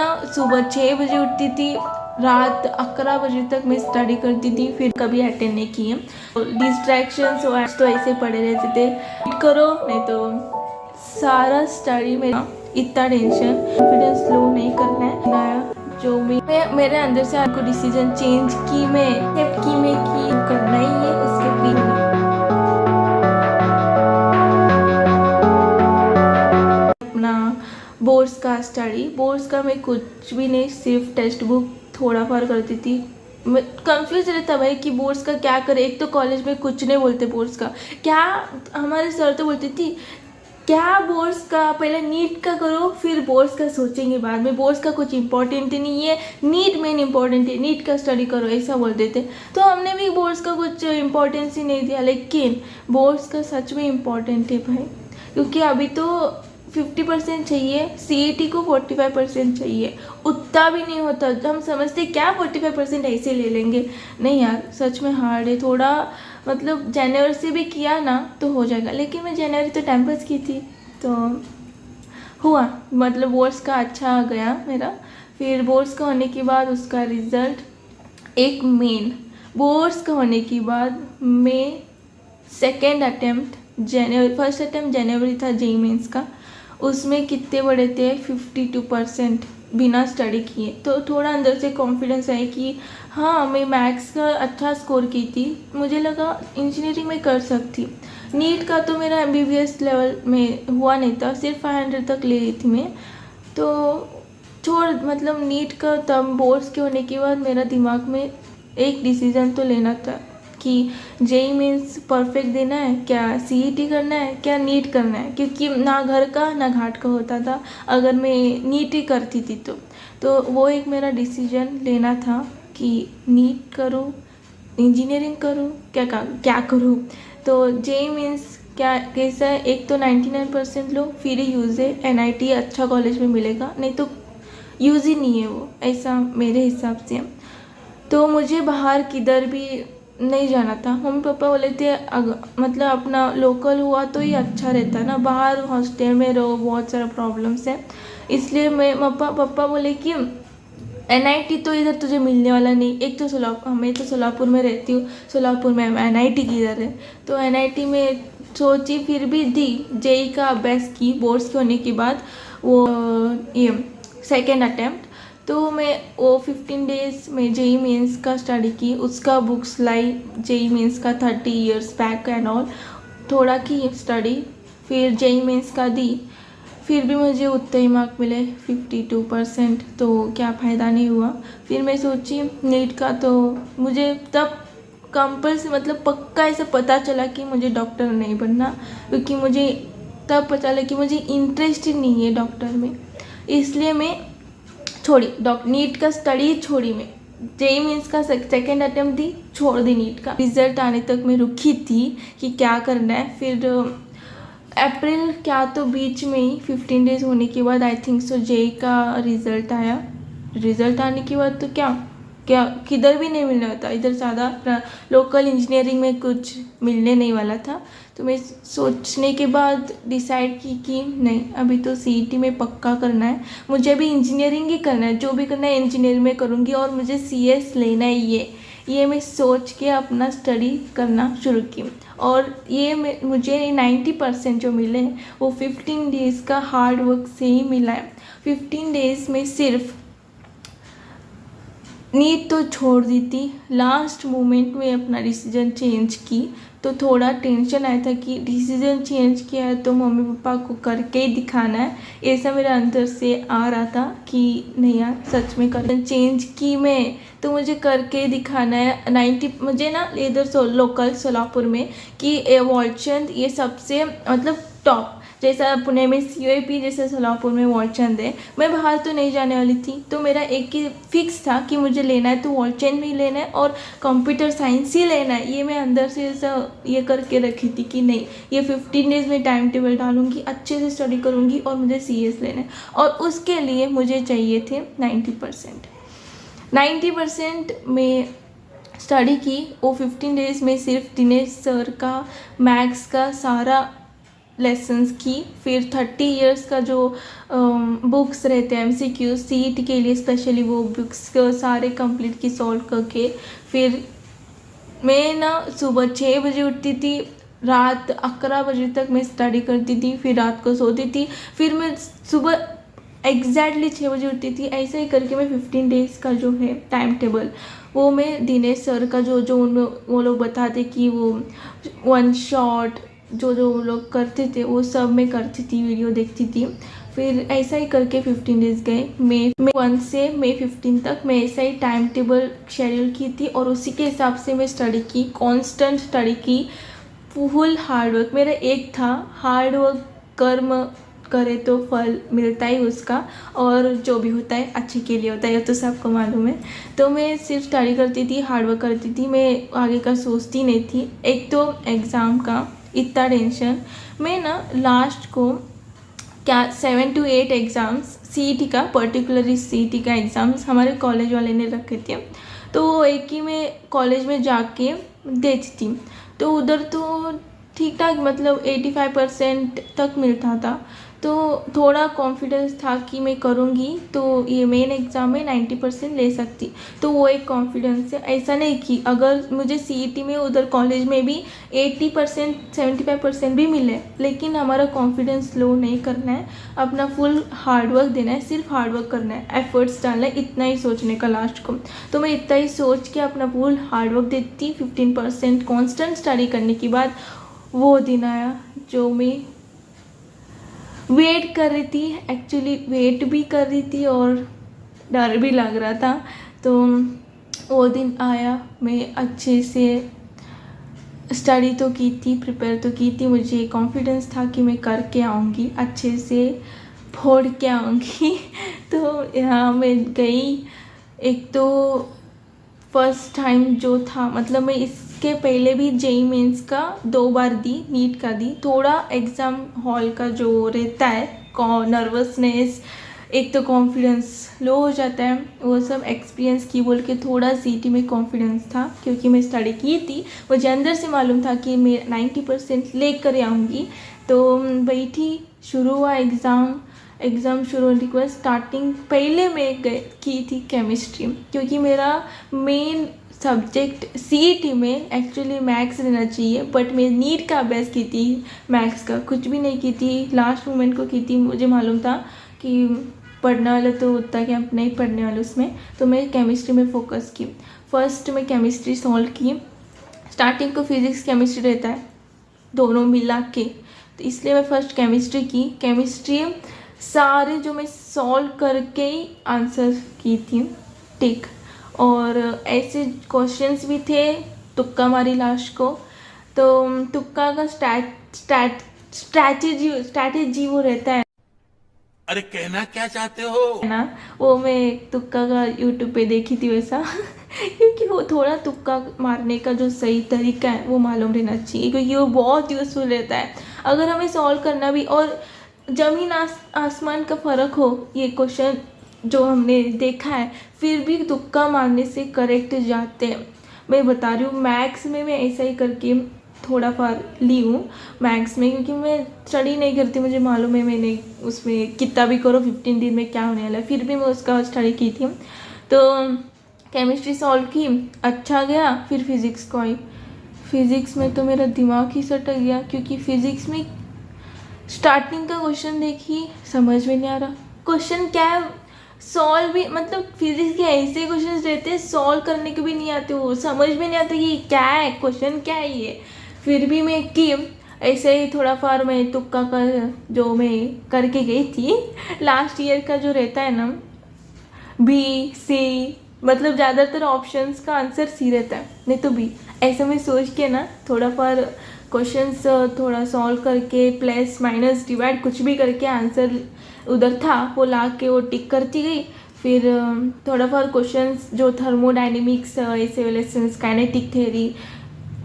ना सुबह 6 बजे उठती थी, रात 11 बजे तक मैं स्टडी करती थी, फिर कभी अटेंड नहीं किए। डिस्ट्रैक्शंस तो ऐसे पड़े रहते थे, करो नहीं तो सारा स्टडी में इतना टेंशन, कॉन्फिडेंस लो नहीं करना है। जो मैं मेरे अंदर से आपको डिसीजन चेंज की मैं करना ही है उसके पीछे अपना बोर्ड्स का स्टडी। बोर्ड्स का मैं कुछ भी नहीं, सिर्फ टेक्स्ट बुक थोड़ा फार करती थी। मैं कंफ्यूज रहता भाई कि बोर्ड्स का क्या करे। एक तो कॉलेज में कुछ नहीं बोलते बोर्ड्स का, क्या हमारे सर तो बोलती थी क्या बोर्ड्स का पहले नीट का करो फिर बोर्ड्स का सोचेंगे बाद में, बोर्ड्स का कुछ इंपॉर्टेंट ही नहीं है, नीट मेन इंपॉर्टेंट है, नीट का स्टडी करो, ऐसा बोलते थे। तो हमने भी बोर्ड्स का कुछ इंपॉर्टेंस ही नहीं दिया, लेकिन बोर्ड्स का सच में इम्पॉर्टेंट है भाई, क्योंकि अभी तो 50% चाहिए, सीईटी को 45% चाहिए, उतना भी नहीं होता। हम समझते क्या 45% ऐसे ले लेंगे, नहीं यार सच में हार्ड है थोड़ा। मतलब जनवरी से भी किया ना तो हो जाएगा, लेकिन मैं जनवरी तो टाइम पास की थी तो हुआ, मतलब बोर्ड्स का अच्छा गया मेरा। फिर बोर्ड्स का होने के बाद उसका रिज़ल्ट एक मेन, बोर्ड्स का होने के बाद मैं सेकेंड अटेम्प्ट जनवरी, फर्स्ट अटेम्प्ट जनवरी था जेईई मेंस का, उसमें कितने बड़े थे 52% बिना स्टडी किए। तो थोड़ा अंदर से कॉन्फिडेंस है कि हाँ मैं मैथ्स का अच्छा स्कोर की थी, मुझे लगा इंजीनियरिंग में कर सकती। नीट का तो मेरा एमबीबीएस लेवल में हुआ नहीं था, सिर्फ 500 तक ले रही थी मैं, तो छोड़ मतलब नीट का। तब बोर्ड्स के होने के बाद मेरा दिमाग में एक डिसीज़न तो लेना था कि जेईई मीन्स परफेक्ट देना है क्या, सीईटी करना है क्या, नीट करना है, क्योंकि ना घर का ना घाट का होता था अगर मैं नीट ही करती थी तो वो एक मेरा डिसीजन लेना था कि नीट करूँ, इंजीनियरिंग करूँ, क्या करूँ। तो जेईई मीन्स क्या कैसा है, एक तो 99% लो फिर ही यूज़ है, एनआईटी अच्छा कॉलेज में मिलेगा, नहीं तो यूज़ ही नहीं है वो, ऐसा मेरे हिसाब से। तो मुझे बाहर किधर भी नहीं जाना था। मम्मी पापा बोले थे मतलब अपना लोकल हुआ तो ही अच्छा रहता ना, बाहर हॉस्टल में रहो बहुत सारा प्रॉब्लम्स है। इसलिए मैं पापा बोले कि एनआईटी तो इधर तुझे मिलने वाला नहीं, एक तो मैं तो सोलापुर में रहती हूँ, सोलापुर में एनआईटी किधर है, तो एनआईटी में सोची, फिर भी दी, जेईई का अभ्यास की बोर्ड्स के होने के बाद वो ये सेकेंड अटेम्प्ट। तो मैं वो 15 डेज में जेईई मेंस का स्टडी की, उसका बुक्स लाई, जेईई मेंस का 30 इयर्स बैक एंड ऑल, थोड़ा की स्टडी, फिर जेईई मेंस का दी, फिर भी मुझे उतने ही मार्क मिले 52%, तो क्या फ़ायदा नहीं हुआ। फिर मैं सोची नीट का, तो मुझे तब कंपल्सरी मतलब पक्का ऐसा पता चला कि मुझे डॉक्टर नहीं बनना, क्योंकि मुझे तब पता चला कि मुझे इंटरेस्ट ही नहीं है डॉक्टर में, इसलिए मैं छोड़ी नीट का स्टडी छोड़ी। मैं जेईई मेंस का सेकेंड अटेम्प्ट दी, छोड़ दी नीट का। रिजल्ट आने तक मैं रुकी थी कि क्या करना है। फिर अप्रैल क्या तो बीच में ही 15 डेज होने के बाद आई थिंक सो जेईई का रिज़ल्ट आया। रिज़ल्ट आने के बाद तो क्या किधर भी नहीं मिलने वाला था, इधर ज़्यादा लोकल इंजीनियरिंग में कुछ मिलने नहीं वाला था। तो मैं सोचने के बाद डिसाइड की कि नहीं अभी तो सीईटी में पक्का करना है, मुझे भी इंजीनियरिंग ही करना है, जो भी करना है इंजीनियरिंग में करूँगी और मुझे सीएस लेना है। ये मैं सोच के अपना स्टडी करना शुरू की, और ये मुझे 90% जो मिले वो 15 डेज़ का हार्ड वर्क से ही मिला है। 15 डेज़ में सिर्फ नीट तो छोड़ दी थी, लास्ट मोमेंट में अपना डिसीजन चेंज की, तो थोड़ा टेंशन आया था कि डिसीजन चेंज किया है तो मम्मी पापा को करके ही दिखाना है, ऐसा मेरे अंदर से आ रहा था कि नहीं यार सच में कर चेंज की मैं तो मुझे करके दिखाना है। 90 मुझे ना इधर लोकल सोलापुर में कि वॉलचंद ये सबसे मतलब टॉप, जैसा पुणे में सीओईपी, जैसे सोलापुर में वॉलचंद है। मैं बाहर तो नहीं जाने वाली थी, तो मेरा एक ही फिक्स था कि मुझे लेना है तो वॉलचंद में ही लेना है और कंप्यूटर साइंस ही लेना है। ये मैं अंदर से ऐसा ये करके रखी थी कि नहीं ये 15 डेज़ में टाइम टेबल डालूंगी, अच्छे से स्टडी करूंगी और मुझे सीएस लेना है। और उसके लिए मुझे चाहिए थे 90% में स्टडी की। वो 15 डेज़ में सिर्फ दिनेश सर का मैथ्स का सारा लेसन्स की, फिर 30 इयर्स का जो बुक्स रहते हैं MCQ CET के लिए स्पेशली, वो बुक्स सारे कंप्लीट की सॉल्व करके फिर मैं ना सुबह 6 बजे उठती थी, रात 11 बजे तक मैं स्टडी करती थी, फिर रात को सोती थी, फिर मैं सुबह एग्जैक्टली 6 बजे उठती थी। ऐसे ही करके मैं 15 डेज़ का जो है टाइम टेबल, वो मैं दिनेश सर का जो जो उनमें वो लोग बताते कि वो 1 शॉट जो जो वो लोग करते थे वो सब मैं करती थी, वीडियो देखती थी। फिर ऐसा ही करके 15 डेज़ गए। मई 1 से मई 15 तक मैं ऐसा ही टाइम टेबल शेड्यूल की थी और उसी के हिसाब से मैं स्टडी की, कांस्टेंट स्टडी की, फुल हार्डवर्क। मेरा एक था, हार्डवर्क कर्म करे तो फल मिलता ही उसका, और जो भी होता है अच्छे के लिए होता है, ये तो सबको मालूम है। तो मैं सिर्फ स्टडी करती थी, हार्डवर्क करती थी, मैं आगे का सोचती नहीं थी। एक तो एग्ज़ाम का इतना टेंशन, मैं ना लास्ट को क्या 7 to 8 एग्ज़ाम्स CET का, पर्टिकुलरली CET का एग्ज़ाम्स हमारे कॉलेज वाले ने रखे थे, तो वो एक ही मैं कॉलेज में जाके देती थी। तो उधर तो ठीक ठाक, मतलब 85% तक मिलता था, तो थोड़ा कॉन्फिडेंस था कि मैं करूँगी तो ये मेन एग्ज़ाम में 90% ले सकती। तो वो एक कॉन्फिडेंस है। ऐसा नहीं कि अगर मुझे CET में उधर कॉलेज में भी 80% 75% भी मिले, लेकिन हमारा कॉन्फिडेंस लो नहीं करना है, अपना फुल हार्डवर्क देना है, सिर्फ हार्डवर्क करना है, एफर्ट्स डालना है, इतना ही सोचने का लास्ट को। तो मैं इतना ही सोच के अपना फुल हार्डवर्क देती। 15% कॉन्स्टेंट स्टडी करने के बाद वो दिन आया जो मैं वेट कर रही थी, एक्चुअली वेट भी कर रही थी और डर भी लग रहा था। तो वो दिन आया, मैं अच्छे से स्टडी तो की थी, प्रिपेयर तो की थी, मुझे कॉन्फिडेंस था कि मैं करके आऊँगी, अच्छे से फोड़ के आऊँगी। तो यहाँ मैं गई। एक तो फर्स्ट टाइम जो था, मतलब मैं इसके पहले भी JEE मेंस का 2 बार दी, नीट का दी। थोड़ा एग्ज़ाम हॉल का जो रहता है नर्वसनेस, एक तो कॉन्फिडेंस लो हो जाता है, वो सब एक्सपीरियंस की बोल के थोड़ा CET में कॉन्फिडेंस था, क्योंकि मैं स्टडी की थी, मुझे अंदर से मालूम था कि मैं 90% ले कर आऊँगी। तो बैठी, शुरू हुआ एग्ज़ाम शुरू होने के बाद स्टार्टिंग पहले मैं की थी केमिस्ट्री, क्योंकि मेरा मेन सब्जेक्ट CET में एक्चुअली मैथ्स रहना चाहिए, बट मैं नीट का अभ्यास की थी, मैथ्स का कुछ भी नहीं की थी, लास्ट मोमेंट को की थी। मुझे मालूम था कि पढ़ने वाले तो उतना क्या नहीं पढ़ने वाले उसमें, तो मैं केमिस्ट्री में फोकस की। फर्स्ट में केमिस्ट्री सॉल्व की, स्टार्टिंग को फिज़िक्स केमिस्ट्री रहता है दोनों मिला के, तो इसलिए मैं फर्स्ट केमिस्ट्री की। केमिस्ट्री सारे जो मैं सॉल्व करके ही आंसर की थी, ठीक। और ऐसे क्वेश्चंस भी थे, तुक्का मारी लास्ट को। तो तुक्का का स्ट्रैटेजी वो रहता है अरे कहना क्या चाहते हो ना, वो मैं तुक्का का यूट्यूब पे देखी थी वैसा। क्योंकि वो थोड़ा तुक्का मारने का जो सही तरीका है वो मालूम रहना चाहिए, क्योंकि वो बहुत यूज़फुल रहता है। अगर हमें सॉल्व करना भी, और ज़मीन आसमान का फ़र्क हो ये क्वेश्चन जो हमने देखा है, फिर भी तुक्का मारने से करेक्ट जाते हैं। मैं बता रही हूँ, मैथ्स में मैं ऐसा ही करके थोड़ा फार ली हूँ मैथ्स में, क्योंकि मैं स्टडी नहीं करती, मुझे मालूम है मैंने उसमें कितना भी करो 15 दिन में क्या होने वाला है, फिर भी मैं उसका स्टडी की थी। तो केमिस्ट्री सॉल्व की, अच्छा गया। फिर फिज़िक्स को आई। फिज़िक्स में तो मेरा दिमाग ही सटक गया, क्योंकि फिज़िक्स में स्टार्टिंग का क्वेश्चन देखी, समझ में नहीं आ रहा क्वेश्चन क्या है, सॉल्व भी, मतलब फिजिक्स के ऐसे क्वेश्चन रहते हैं सॉल्व करने के भी नहीं आते, वो समझ में नहीं आता कि क्या है, क्वेश्चन क्या है ये। फिर भी मैं की, ऐसे ही थोड़ा फार मैं तुक्का का जो मैं करके गई थी। लास्ट ईयर का जो रहता है ना B C, मतलब ज़्यादातर ऑप्शंस का आंसर C रहता है, नहीं तो B। ऐसे में सोच के ना थोड़ा फार क्वेश्चंस थोड़ा सॉल्व करके, प्लस माइनस डिवाइड कुछ भी करके आंसर उधर था वो ला के वो टिक करती गई। फिर थोड़ा फार क्वेश्चंस जो थर्मोडाइनमिक्स ऐसे lessons, kinetic theory,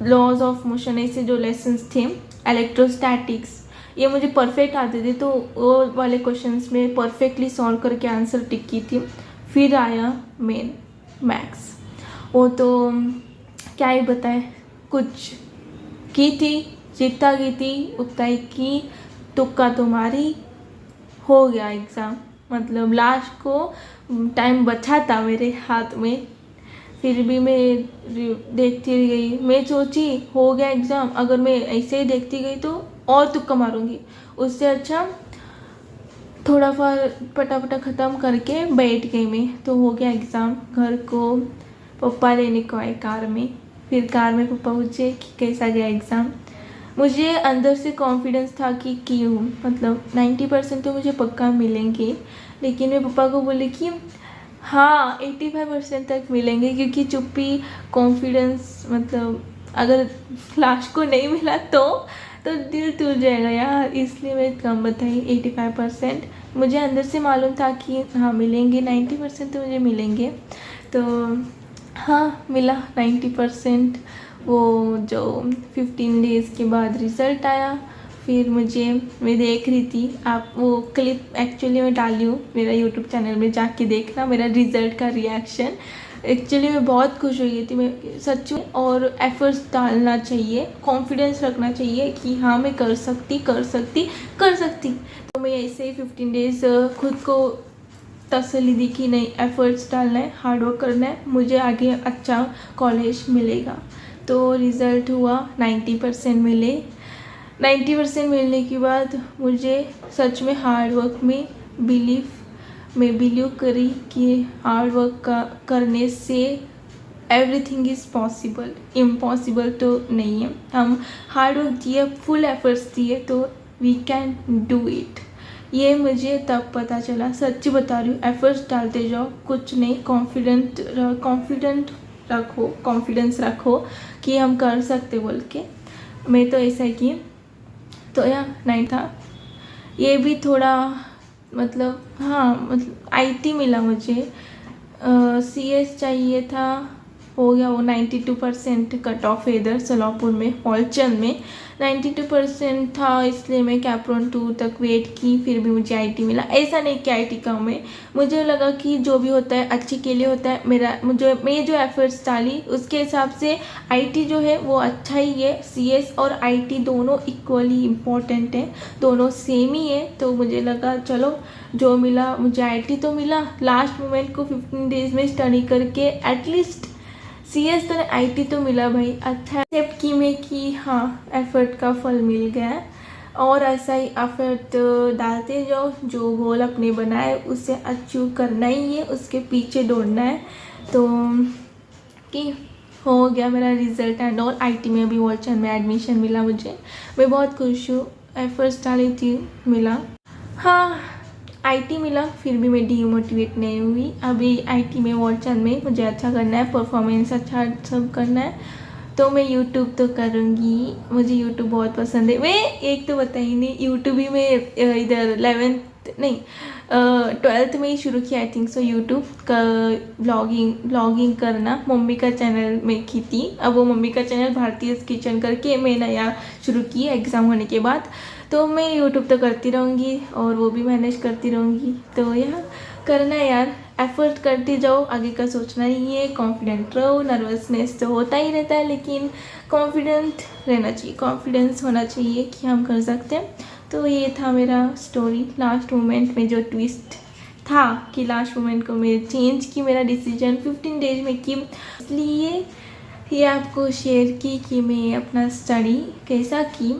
laws of motion ऐसे जो लेसन्स थे, इलेक्ट्रोस्टैटिक्स, ये मुझे परफेक्ट आते थे, तो वो वाले क्वेश्चंस में परफेक्टली सॉल्व करके आंसर टिक की थी। फिर आया मेन मैथ्स, वो तो क्या ही बताए, कुछ की थी, जितना की थी उतना ही की, तुक्का तो मारी, हो गया एग्ज़ाम। मतलब लास्ट को टाइम बचा था मेरे हाथ में, फिर भी मैं देखती रह गई। मैं सोची हो गया एग्ज़ाम, अगर मैं ऐसे ही देखती गई तो और तुक्का मारूंगी, उससे अच्छा थोड़ा फटाफट ख़त्म करके बैठ गई मैं। तो हो गया एग्ज़ाम। घर को पप्पा लेने को आए कार में। फिर कार में पप्पा पूछे कि कैसा गया एग्ज़ाम। मुझे अंदर से कॉन्फिडेंस था कि क्यों, मतलब 90% तो मुझे पक्का मिलेंगे, लेकिन मैं पापा को बोली कि हाँ 85% तक मिलेंगे, क्योंकि चुप्पी कॉन्फिडेंस, मतलब अगर लास्ट को नहीं मिला तो दिल टूट जाएगा यार, इसलिए मैं कम बताई 85%। मुझे अंदर से मालूम था कि हाँ मिलेंगे, 90% तो मुझे मिलेंगे। तो हाँ मिला 90%। वो जो 15 डेज़ के बाद रिज़ल्ट आया, फिर मैं देख रही थी, आप वो क्लिप एक्चुअली मैं डाली हूँ मेरा यूट्यूब चैनल में, जाके देखना मेरा रिज़ल्ट का रिएक्शन। एक्चुअली मैं बहुत खुश हो गई थी, मैं सच में। और एफर्ट्स डालना चाहिए, कॉन्फिडेंस रखना चाहिए कि हाँ मैं कर सकती। तो मैं ऐसे ही 15 डेज़ खुद को तसल्ली दी कि नहीं, एफर्ट्स डालना है, हार्ड वर्क करना है, मुझे आगे अच्छा कॉलेज मिलेगा। तो रिज़ल्ट हुआ 90% मिले। 90% मिलने के बाद मुझे सच में हार्ड वर्क में बिलीव करी कि हार्ड वर्क करने से एवरीथिंग इज़ पॉसिबल, इम्पॉसिबल तो नहीं है। हम हार्ड वर्क दिए, फुल एफर्ट्स दिए तो वी कैन डू इट। ये मुझे तब पता चला, सच्ची बता रही हूँ। एफर्ट्स डालते जाओ, कुछ नहीं, कॉन्फिडेंस रखो कि हम कर सकते बोल के। मैं तो ऐसा ही की। तो यार नहीं था ये भी थोड़ा, मतलब हाँ, मतलब आईटी मिला मुझे। सीएस चाहिए था, हो गया वो 92% कट ऑफ है इधर सोलापुर में, पॉलचन में 92% था, इसलिए मैं कैप्रोन 2 तक वेट की, फिर भी मुझे आईटी मिला। ऐसा नहीं कि आईटी कम है, मुझे लगा कि जो भी होता है अच्छे के लिए होता है। मैं जो एफर्ट्स डाली उसके हिसाब से आईटी जो है वो अच्छा ही है। सीएस और आईटी दोनों इक्वली इम्पोर्टेंट है, दोनों सेम ही है। तो मुझे लगा चलो जो मिला, मुझे आईटी तो मिला। लास्ट मोमेंट को 15 डेज़ में स्टडी करके एटलीस्ट सीएस तो आईटी तो मिला भाई, अच्छा एक्सेप्ट की मैं कि हाँ एफर्ट का फल मिल गया है। और ऐसा ही एफर्ट डालते जाओ, जो गोल अपने बनाए उसे अचीव करना ही है, उसके पीछे दौड़ना है। तो कि हो गया मेरा रिजल्ट एंड और आईटी में भी वॉलचन में एडमिशन मिला मुझे। मैं बहुत खुश हूँ, एफर्ट्स डाली थी, मिला। हाँ आईटी मिला, फिर भी मैं डीमोटिवेट नहीं हुई। अभी आईटी में वॉलचन में मुझे अच्छा करना है, परफॉर्मेंस अच्छा सब करना है। तो मैं यूट्यूब तो करूँगी, मुझे यूट्यूब बहुत पसंद है। मैं एक तो बता ही नहीं, यूट्यूब ही मैं इधर 11th नहीं 12th में ही शुरू किया आई थिंक सो, यूट्यूब का ब्लॉगिंग करना। मम्मी का चैनल में की थी, अब वो मम्मी का चैनल भारतीय किचन करके मैं नया शुरू की एग्ज़ाम होने के बाद। तो मैं यूट्यूब तो करती रहूँगी और वो भी मैनेज करती रहूँगी। तो यह करना है यार, एफर्ट करते जाओ, आगे का सोचना नहीं है, कॉन्फिडेंट रहो। नर्वसनेस तो होता ही रहता है, लेकिन कॉन्फिडेंट रहना चाहिए, कॉन्फिडेंस होना चाहिए कि हम कर सकते हैं। तो ये था मेरा स्टोरी। लास्ट मोमेंट में जो ट्विस्ट था कि लास्ट मोमेंट को मैं चेंज की मेरा डिसीजन 15 डेज में की, इसलिए ये आपको शेयर की कि मैं अपना स्टडी कैसा की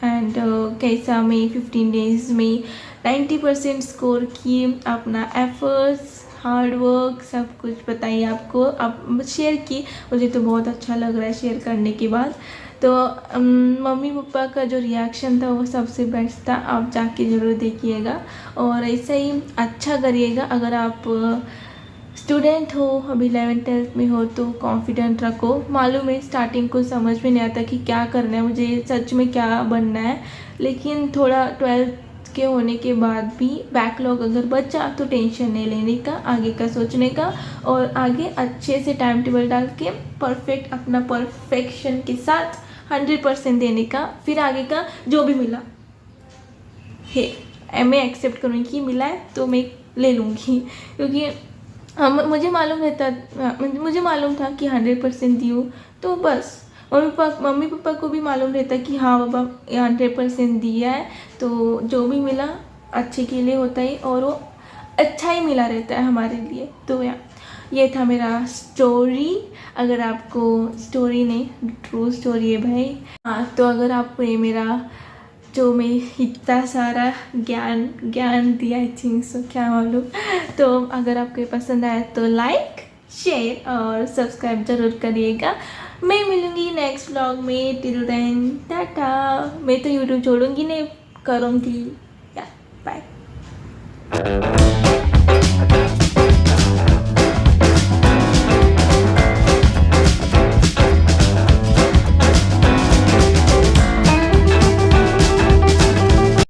एंड कैसा मैं 15 डेज़ में 90% स्कोर की, अपना एफर्ट्स, हार्ड वर्क सब कुछ बताइए आपको, अब शेयर की। मुझे तो बहुत अच्छा लग रहा है शेयर करने के बाद। तो मम्मी पापा का जो रिएक्शन था वो सबसे बेस्ट था, आप जाके ज़रूर देखिएगा और ऐसा ही अच्छा करिएगा। अगर आप स्टूडेंट हो, अभी 11th-12th में हो, तो कॉन्फिडेंट रखो। मालूम है स्टार्टिंग को समझ में नहीं आता कि क्या करना है, मुझे सच में क्या बनना है, लेकिन थोड़ा 12th के होने के बाद भी बैकलॉग अगर बचा तो टेंशन नहीं लेने का, आगे का सोचने का और आगे अच्छे से टाइम टेबल डाल के परफेक्ट, अपना परफेक्शन के साथ 100% देने का। फिर आगे का जो भी मिला है मैं एक्सेप्ट करूँगी कि मिला है तो मैं ले लूँगी, क्योंकि मुझे मालूम था कि 100% दी हूँ तो बस मम्मी पापा को भी मालूम रहता कि हाँ बाबा 100% दिया है, तो जो भी मिला अच्छे के लिए होता है और वो अच्छा ही मिला रहता है हमारे लिए। तो ये था मेरा स्टोरी। अगर आपको स्टोरी नहीं, ट्रू स्टोरी है भाई। हाँ, तो अगर आपको ये मेरा जो मैं इतना सारा ज्ञान दिया, आई थिंक सो, क्या मालूम, तो अगर आपको ये पसंद आया तो लाइक, शेयर और सब्सक्राइब ज़रूर करिएगा। मैं मिलूँगी नेक्स्ट व्लॉग में। Till then tata. मैं तो यूट्यूब छोड़ूंगी नहीं, करूँगी। या बाय।